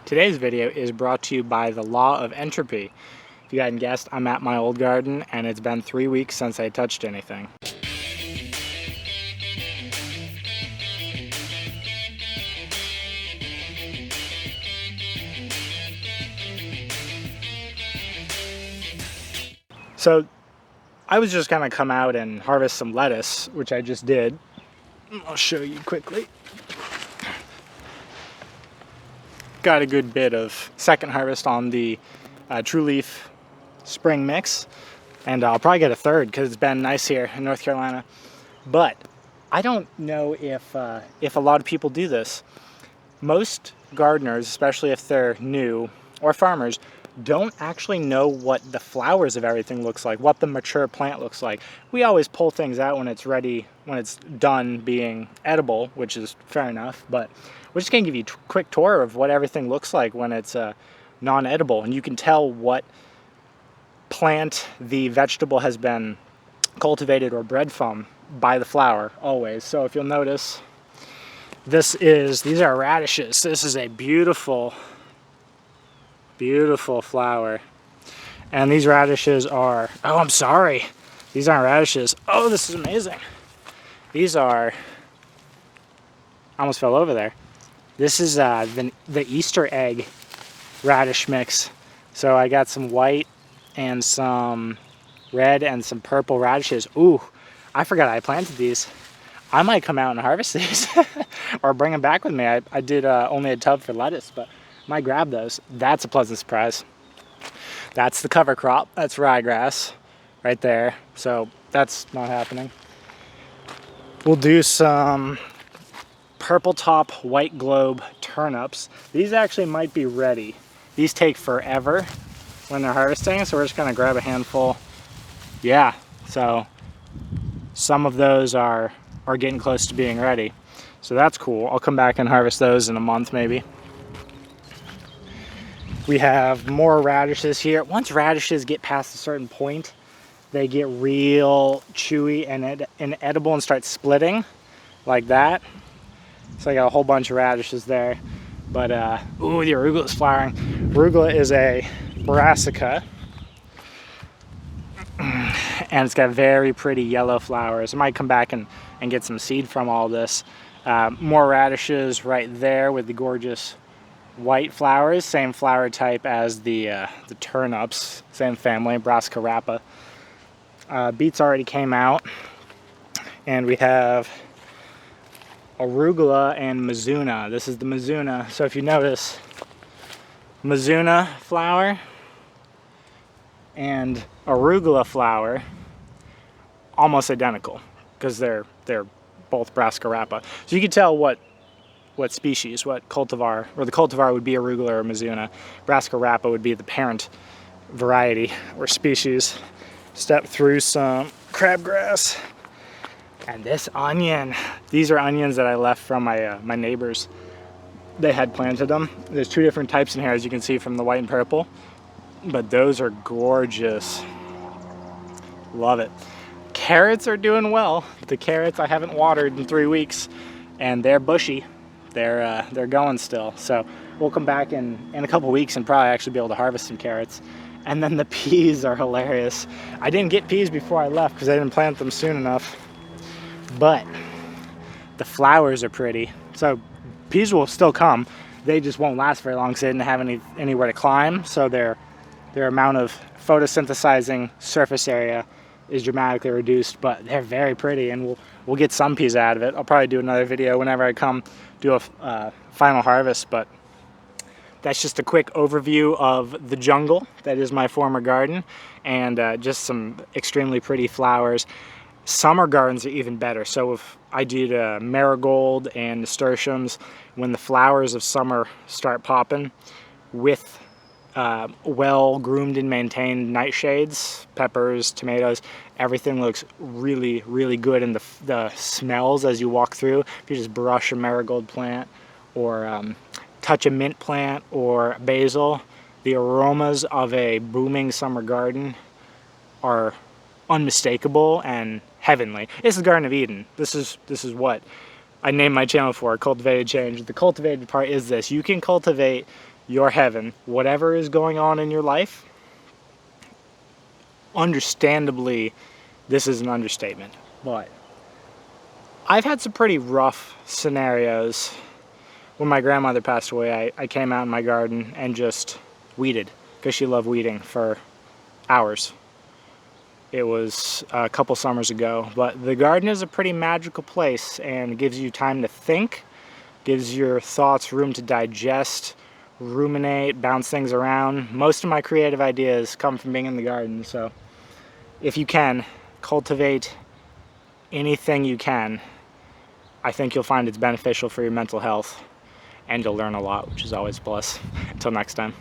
Today's video is brought to you by the law of entropy. If you hadn't guessed, I'm at my old garden and it's been 3 weeks since I touched anything. So I was just gonna come out and harvest some lettuce, which I just did. I'll show you quickly. Got a good bit of second harvest on the True Leaf spring mix, and I'll probably get a third because it's been nice here in North Carolina. But I don't know if a lot of people do this. Most gardeners, especially if they're new, or farmers, don't actually know what the flowers of everything looks like, what the mature plant looks like. We always pull things out when it's ready, when it's done being edible, which is fair enough, but we're just gonna give you a quick tour of what everything looks like when it's non-edible, and you can tell what plant the vegetable has been cultivated or bred from by the flower, always. So if you'll notice, these are radishes. This is a beautiful flower. And these radishes are, oh, I'm sorry. These aren't radishes. Oh, this is amazing. These are, I almost fell over there. This is the Easter egg radish mix. So I got some white and some red and some purple radishes. Ooh, I forgot I planted these. I might come out and harvest these or bring them back with me. I did only a tub for lettuce, but I might grab those. That's a pleasant surprise. That's the cover crop. That's ryegrass right there. So that's not happening. We'll do some purple top white globe turnips. These actually might be ready. These take forever when they're harvesting, so we're just gonna grab a handful. Yeah, so some of those are getting close to being ready. So that's cool. I'll come back and harvest those in a month maybe. We have more radishes here. Once radishes get past a certain point, they get real chewy and inedible and start splitting like that. So I got a whole bunch of radishes there. But, ooh, the arugula is flowering. Arugula is a brassica. And it's got very pretty yellow flowers. I might come back and get some seed from all this. More radishes right there with the gorgeous white flowers. Same flower type as the turnips. Same family, Brassica rapa. Beets already came out. And we have arugula and mizuna. This is the mizuna. So if you notice, mizuna flower and arugula flower almost identical because they're both Brassica rapa. So you can tell what species, what cultivar, or the cultivar would be arugula or mizuna. Brassica rapa would be the parent variety or species. Step through some crabgrass. And this onion, these are onions that I left from my neighbors. They had planted them. There's two different types in here, as you can see from the white and purple, but those are gorgeous. Love it. Carrots are doing well. The carrots I haven't watered in 3 weeks, and they're bushy. They're going still. So we'll come back in a couple weeks and probably actually be able to harvest some carrots. And then the peas are hilarious. I didn't get peas before I left because I didn't plant them soon enough. But the flowers are pretty. So peas will still come. They just won't last very long because they didn't have anywhere to climb. So their amount of photosynthesizing surface area is dramatically reduced, but they're very pretty, and we'll get some peas out of it. I'll probably do another video whenever I come do a final harvest, but that's just a quick overview of the jungle that is my former garden, and just some extremely pretty flowers. Summer gardens are even better. So if I did marigold and nasturtiums, when the flowers of summer start popping with well-groomed and maintained nightshades, peppers, tomatoes, everything looks really, really good. And the smells as you walk through, if you just brush a marigold plant or touch a mint plant or basil, the aromas of a booming summer garden are unmistakable and heavenly. It's the Garden of Eden. This is what I named my channel for, Cultivated Change. The cultivated part is this: you can cultivate your heaven. Whatever is going on in your life, understandably, this is an understatement, but I've had some pretty rough scenarios. When my grandmother passed away, I came out in my garden and just weeded, because she loved weeding, for hours. It was a couple summers ago, but the garden is a pretty magical place and gives you time to think, gives your thoughts room to digest, ruminate, bounce things around. Most of my creative ideas come from being in the garden, so if you can, cultivate anything you can. I think you'll find it's beneficial for your mental health, and you'll learn a lot, which is always a plus. Until next time.